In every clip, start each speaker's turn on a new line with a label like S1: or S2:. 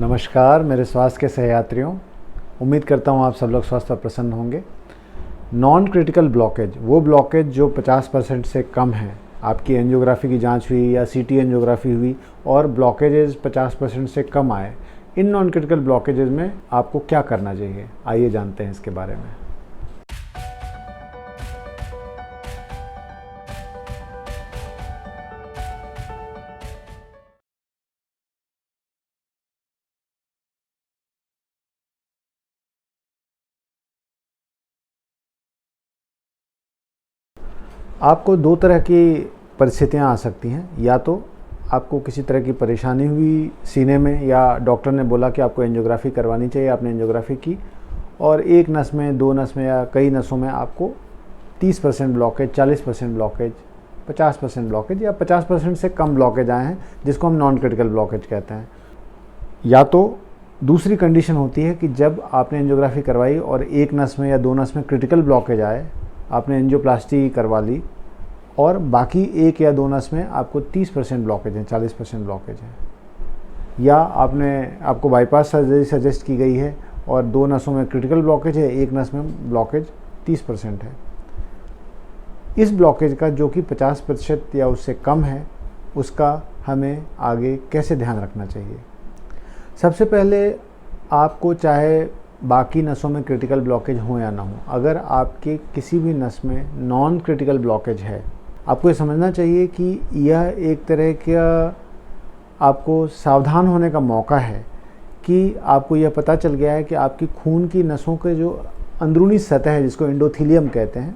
S1: नमस्कार मेरे स्वास्थ्य के सहयात्रियों, उम्मीद करता हूँ आप सब लोग स्वस्थ और प्रसन्न होंगे। नॉन क्रिटिकल ब्लॉकेज, वो ब्लॉकेज जो 50% से कम है, आपकी एंजियोग्राफी की जांच हुई या सीटी एंजियोग्राफी हुई और ब्लॉकेजेस 50% से कम आए, इन नॉन क्रिटिकल ब्लॉकेजेस में आपको क्या करना चाहिए, आइए जानते हैं इसके बारे में। आपको दो तरह की परिस्थितियां आ सकती हैं। या तो आपको किसी तरह की परेशानी हुई सीने में या डॉक्टर ने बोला कि आपको एंजियोग्राफी करवानी चाहिए, आपने एंजियोग्राफी की और एक नस में, दो नस में या कई नसों में आपको 30% ब्लॉकेज, 40% ब्लॉकेज, 50% ब्लॉकेज या 50% से कम ब्लॉकेज आए हैं, जिसको हम नॉन क्रिटिकल ब्लॉकेज कहते हैं। या तो दूसरी कंडीशन होती है कि जब आपने एंजियोग्राफी करवाई और एक नस में या दो नस में क्रिटिकल ब्लॉकेज आए, आपने एंजियोप्लास्टी करवा ली और बाकी एक या दो नस में आपको 30% ब्लॉकेज है, 40% ब्लॉकेज है, या आपको बाईपास सर्जरी सजेस्ट की गई है और दो नसों में क्रिटिकल ब्लॉकेज है, एक नस में ब्लॉकेज 30% है। इस ब्लॉकेज का जो कि 50% या उससे कम है, उसका हमें आगे कैसे ध्यान रखना चाहिए। सबसे पहले आपको चाहे बाकी नसों में क्रिटिकल ब्लॉकेज हो या ना हो, अगर आपके किसी भी नस में नॉन क्रिटिकल ब्लॉकेज है, आपको ये समझना चाहिए कि यह एक तरह का आपको सावधान होने का मौका है कि आपको यह पता चल गया है कि आपकी खून की नसों के जो अंदरूनी सतह है, जिसको एंडोथीलियम कहते हैं,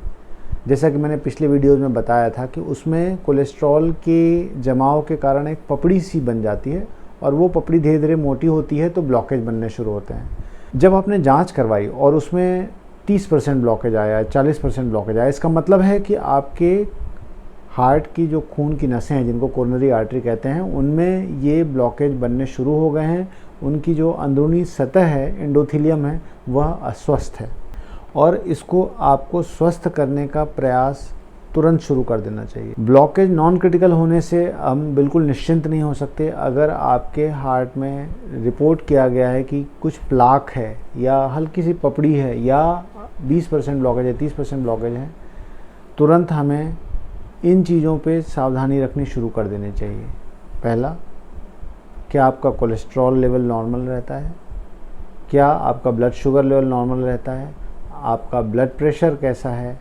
S1: जैसा कि मैंने पिछले वीडियोज़ में बताया था कि उसमें कोलेस्ट्रॉल के जमाव के कारण एक पपड़ी सी बन जाती है और वो पपड़ी धीरे धीरे मोटी होती है तो ब्लॉकेज बनने शुरू होते हैं। जब आपने जांच करवाई और उसमें 30% ब्लॉकेज आया, 40% ब्लॉकेज आया, इसका मतलब है कि आपके हार्ट की जो खून की नसें हैं, जिनको कोरोनरी आर्टरी कहते हैं, उनमें ये ब्लॉकेज बनने शुरू हो गए हैं। उनकी जो अंदरूनी सतह है, एंडोथीलियम है, वह अस्वस्थ है और इसको आपको स्वस्थ करने का प्रयास तुरंत शुरू कर देना चाहिए। ब्लॉकेज नॉन क्रिटिकल होने से हम बिल्कुल निश्चिंत नहीं हो सकते। अगर आपके हार्ट में रिपोर्ट किया गया है कि कुछ प्लाक है या हल्की सी पपड़ी है या 20% ब्लॉकेज है, 30% ब्लॉकेज है, तुरंत हमें इन चीज़ों पे सावधानी रखनी शुरू कर देनी चाहिए। पहला, क्या आपका कोलेस्ट्रॉल लेवल नॉर्मल रहता है? क्या आपका ब्लड शुगर लेवल नॉर्मल रहता है? आपका ब्लड प्रेशर कैसा है?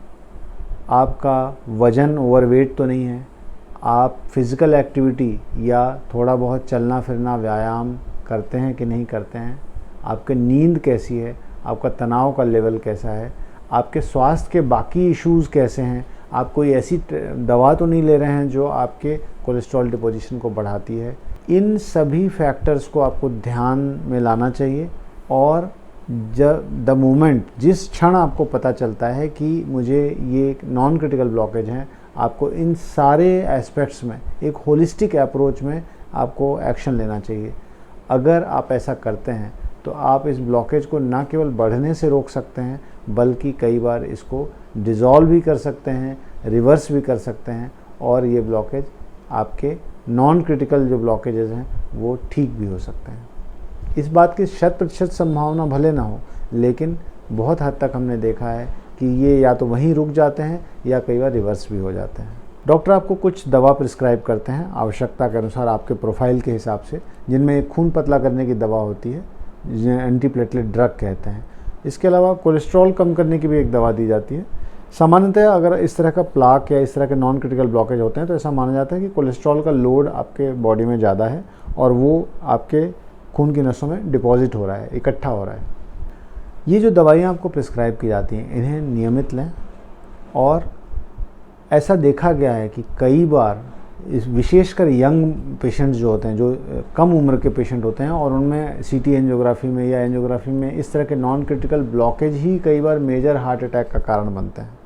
S1: आपका वज़न ओवरवेट तो नहीं है? आप फिज़िकल एक्टिविटी या थोड़ा बहुत चलना फिरना, व्यायाम करते हैं कि नहीं करते हैं? आपकी नींद कैसी है? आपका तनाव का लेवल कैसा है? आपके स्वास्थ्य के बाकी इश्यूज़ कैसे हैं? आप कोई ऐसी दवा तो नहीं ले रहे हैं जो आपके कोलेस्ट्रॉल डिपोजिशन को बढ़ाती है? इन सभी फैक्टर्स को आपको ध्यान में लाना चाहिए और द मोमेंट, जिस क्षण आपको पता चलता है कि मुझे ये नॉन क्रिटिकल ब्लॉकेज हैं, आपको इन सारे एस्पेक्ट्स में एक होलिस्टिक अप्रोच में आपको एक्शन लेना चाहिए। अगर आप ऐसा करते हैं तो आप इस ब्लॉकेज को न केवल बढ़ने से रोक सकते हैं, बल्कि कई बार इसको डिज़ोल्व भी कर सकते हैं, रिवर्स भी कर सकते हैं और ये ब्लॉकेज आपके नॉन क्रिटिकल जो ब्लॉकेजेस हैं वो ठीक भी हो सकते हैं। इस बात की 100% संभावना भले ना हो, लेकिन बहुत हद तक हमने देखा है कि ये या तो वहीं रुक जाते हैं या कई बार रिवर्स भी हो जाते हैं। डॉक्टर आपको कुछ दवा प्रिस्क्राइब करते हैं आवश्यकता के अनुसार, आपके प्रोफाइल के हिसाब से, जिनमें एक खून पतला करने की दवा होती है, जिन्हें एंटीप्लेटलेट ड्रग कहते हैं। इसके अलावा कोलेस्ट्रॉल कम करने की भी एक दवा दी जाती है। सामान्यतः अगर इस तरह का प्लाक या इस तरह के नॉन क्रिटिकल ब्लॉकेज होते हैं तो ऐसा माना जाता है कि कोलेस्ट्रॉल का लोड आपके बॉडी में ज़्यादा है और वो आपके खून की नसों में डिपॉजिट हो रहा है, इकट्ठा हो रहा है। ये जो दवाइयाँ आपको प्रिस्क्राइब की जाती हैं, इन्हें नियमित लें। और ऐसा देखा गया है कि कई बार इस विशेषकर यंग पेशेंट्स जो होते हैं, जो कम उम्र के पेशेंट होते हैं और उनमें सीटी एंजियोग्राफी में या एंजियोग्राफी में इस तरह के नॉन क्रिटिकल ब्लॉकेज ही कई बार मेजर हार्ट अटैक का कारण बनते हैं।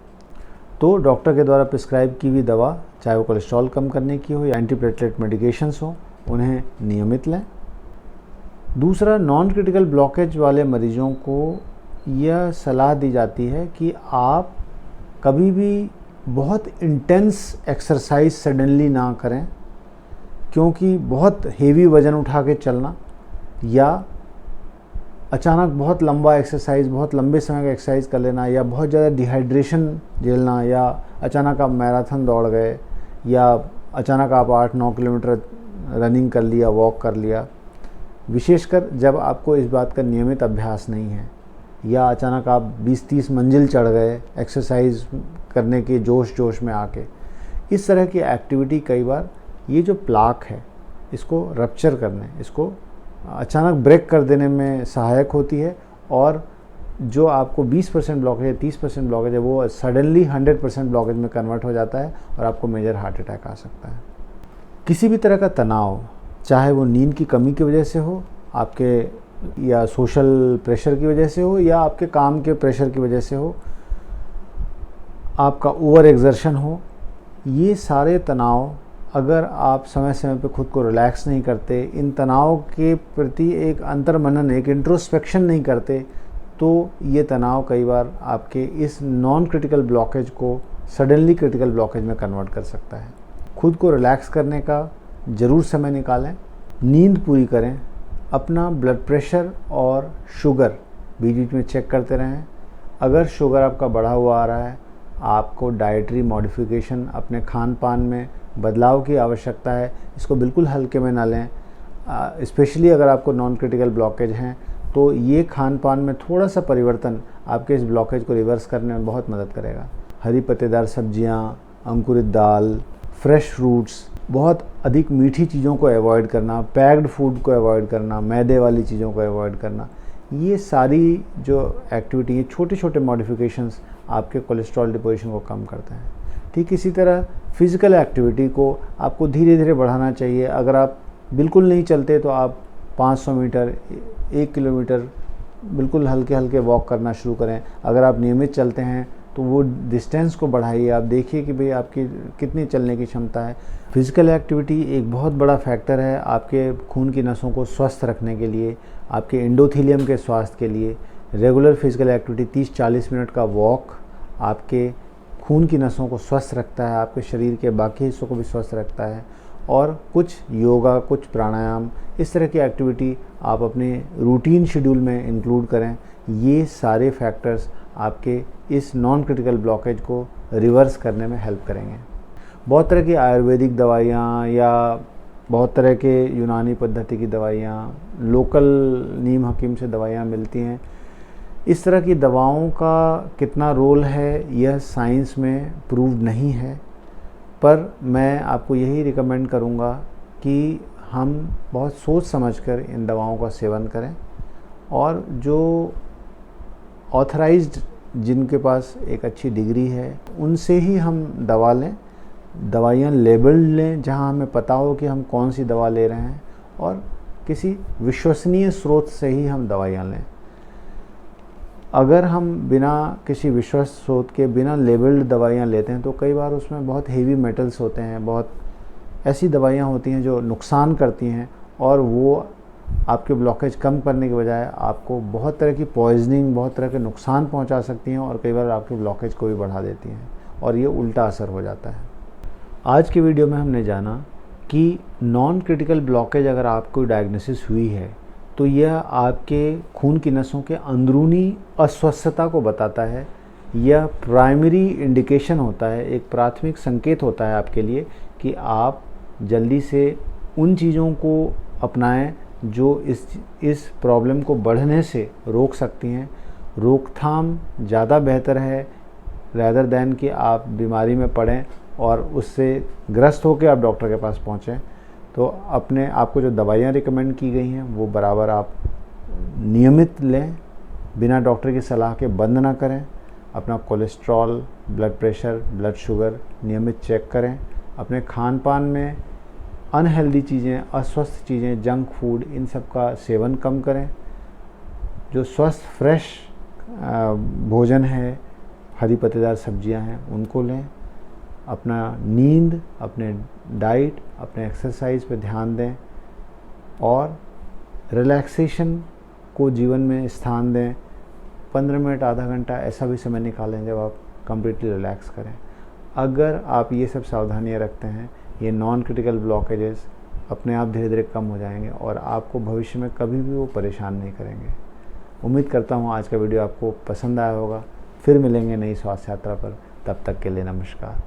S1: तो डॉक्टर के द्वारा प्रिस्क्राइब की हुई दवा, चाहे वो कोलेस्ट्रॉल कम करने की हो या एंटीप्लेटलेट मेडिकेशंस हो, उन्हें नियमित लें। दूसरा, नॉन क्रिटिकल ब्लॉकेज वाले मरीजों को यह सलाह दी जाती है कि आप कभी भी बहुत इंटेंस एक्सरसाइज सडनली ना करें, क्योंकि बहुत हेवी वज़न उठा के चलना या अचानक बहुत लंबा एक्सरसाइज, बहुत लंबे समय का एक्सरसाइज कर लेना, या बहुत ज़्यादा डिहाइड्रेशन झेलना, या अचानक आप मैराथन दौड़ गए, या अचानक आप 8-9 किलोमीटर रनिंग कर लिया, वॉक कर लिया। विशेषकर जब आपको इस बात का नियमित अभ्यास नहीं है, या अचानक आप 20-30 मंजिल चढ़ गए एक्सरसाइज करने के जोश में आके, इस तरह की एक्टिविटी कई बार ये जो प्लाक है इसको रप्चर करने, इसको अचानक ब्रेक कर देने में सहायक होती है, और जो आपको 20% ब्लॉकेज है, 30% ब्लॉकेज है, वो सडनली 100% ब्लॉकेज में कन्वर्ट हो जाता है और आपको मेजर हार्ट अटैक आ सकता है। किसी भी तरह का तनाव, चाहे वो नींद की कमी की वजह से हो, आपके या सोशल प्रेशर की वजह से हो, या आपके काम के प्रेशर की वजह से हो, आपका ओवर एक्सर्शन हो, ये सारे तनाव अगर आप समय समय पे खुद को रिलैक्स नहीं करते, इन तनाव के प्रति एक अंतर्मनन, एक इंट्रोस्पेक्शन नहीं करते, तो ये तनाव कई बार आपके इस नॉन क्रिटिकल ब्लॉकेज को सडनली क्रिटिकल ब्लॉकेज में कन्वर्ट कर सकता है। खुद को रिलैक्स करने का ज़रूर समय निकालें, नींद पूरी करें, अपना ब्लड प्रेशर और शुगर बीच बीच में चेक करते रहें। अगर शुगर आपका बढ़ा हुआ आ रहा है, आपको डाइटरी मॉडिफिकेशन, अपने खान पान में बदलाव की आवश्यकता है। इसको बिल्कुल हल्के में ना लें, स्पेशली अगर आपको नॉन क्रिटिकल ब्लॉकेज हैं, तो ये खान पान में थोड़ा सा परिवर्तन आपके इस ब्लॉकेज को रिवर्स करने में बहुत मदद करेगा। हरी पत्तेदार सब्जियाँ, अंकुरित दाल, फ्रेश फ्रूट्स, बहुत अधिक मीठी चीज़ों को अवॉइड करना, पैक्ड फूड को अवॉइड करना, मैदे वाली चीज़ों को अवॉइड करना, ये सारी जो एक्टिविटी, ये छोटे छोटे मॉडिफिकेशंस आपके कोलेस्ट्रॉल डिपोजिशन को कम करते हैं। ठीक इसी तरह फिज़िकल एक्टिविटी को आपको धीरे धीरे बढ़ाना चाहिए। अगर आप बिल्कुल नहीं चलते तो आप 500 मीटर, 1 किलोमीटर बिल्कुल हल्के हल्के वॉक करना शुरू करें। अगर आप नियमित चलते हैं तो वो डिस्टेंस को बढ़ाइए, आप देखिए कि भाई आपकी कितनी चलने की क्षमता है। फिज़िकल एक्टिविटी एक बहुत बड़ा फैक्टर है आपके खून की नसों को स्वस्थ रखने के लिए, आपके एंडोथेलियम के स्वास्थ्य के लिए। रेगुलर फिज़िकल एक्टिविटी 30-40 मिनट का वॉक आपके खून की नसों को स्वस्थ रखता है, आपके शरीर के बाकी हिस्सों को भी स्वस्थ रखता है। और कुछ योगा, कुछ प्राणायाम, इस तरह की एक्टिविटी आप अपने रूटीन शेड्यूल में इंक्लूड करें। ये सारे फैक्टर्स आपके इस नॉन क्रिटिकल ब्लॉकेज को रिवर्स करने में हेल्प करेंगे। बहुत तरह की आयुर्वेदिक दवाइयाँ या बहुत तरह के यूनानी पद्धति की दवाइयाँ, लोकल नीम हकीम से दवाइयाँ मिलती हैं। इस तरह की दवाओं का कितना रोल है यह साइंस में प्रूव्ड नहीं है, पर मैं आपको यही रिकमेंड करूँगा कि हम बहुत सोच समझकर इन दवाओं का सेवन करें, और जो ऑथराइज्ड, जिनके पास एक अच्छी डिग्री है, उनसे ही हम दवा लें। दवाइयाँ लेबल्ड लें जहाँ हमें पता हो कि हम कौन सी दवा ले रहे हैं, और किसी विश्वसनीय स्रोत से ही हम दवाइयाँ लें। अगर हम बिना किसी विश्वस्त स्रोत के, बिना लेबल्ड दवाइयाँ लेते हैं तो कई बार उसमें बहुत हेवी मेटल्स होते हैं, बहुत ऐसी दवाइयाँ होती हैं जो नुकसान करती हैं, और वो आपके ब्लॉकेज कम करने के बजाय आपको बहुत तरह की पॉइजनिंग, बहुत तरह के नुकसान पहुंचा सकती हैं, और कई बार आपके ब्लॉकेज को भी बढ़ा देती हैं, और ये उल्टा असर हो जाता है। आज की वीडियो में हमने जाना कि नॉन क्रिटिकल ब्लॉकेज अगर आपको डायग्नोसिस हुई है तो यह आपके खून की नसों के अंदरूनी अस्वस्थता को बताता है। यह प्राइमरी इंडिकेशन होता है, एक प्राथमिक संकेत होता है आपके लिए कि आप जल्दी से उन चीज़ों को अपनाएं जो इस प्रॉब्लम को बढ़ने से रोक सकती हैं। रोकथाम ज़्यादा बेहतर है रैदर दैन कि आप बीमारी में पड़ें और उससे ग्रस्त होकर आप डॉक्टर के पास पहुँचें। तो अपने आपको जो दवाइयाँ रिकमेंड की गई हैं वो बराबर आप नियमित लें, बिना डॉक्टर की सलाह के बंद ना करें। अपना cholesterol, blood pressure, blood sugar नियमित चेक करें। अपने खान पान में अनहेल्दी चीज़ें, अस्वस्थ चीज़ें, जंक फूड, इन सब का सेवन कम करें। जो स्वस्थ फ्रेश भोजन है, हरी पत्तेदार सब्जियां हैं, उनको लें। अपना नींद, अपने डाइट, अपने एक्सरसाइज पे ध्यान दें, और रिलैक्सेशन को जीवन में स्थान दें। 15 मिनट, आधा घंटा ऐसा भी समय निकालें जब आप कंप्लीटली रिलैक्स करें। अगर आप ये सब सावधानियां रखते हैं, ये नॉन क्रिटिकल ब्लॉकेजेस अपने आप धीरे धीरे कम हो जाएंगे और आपको भविष्य में कभी भी वो परेशान नहीं करेंगे। उम्मीद करता हूँ आज का वीडियो आपको पसंद आया होगा। फिर मिलेंगे नई स्वास्थ्य यात्रा पर, तब तक के लिए नमस्कार।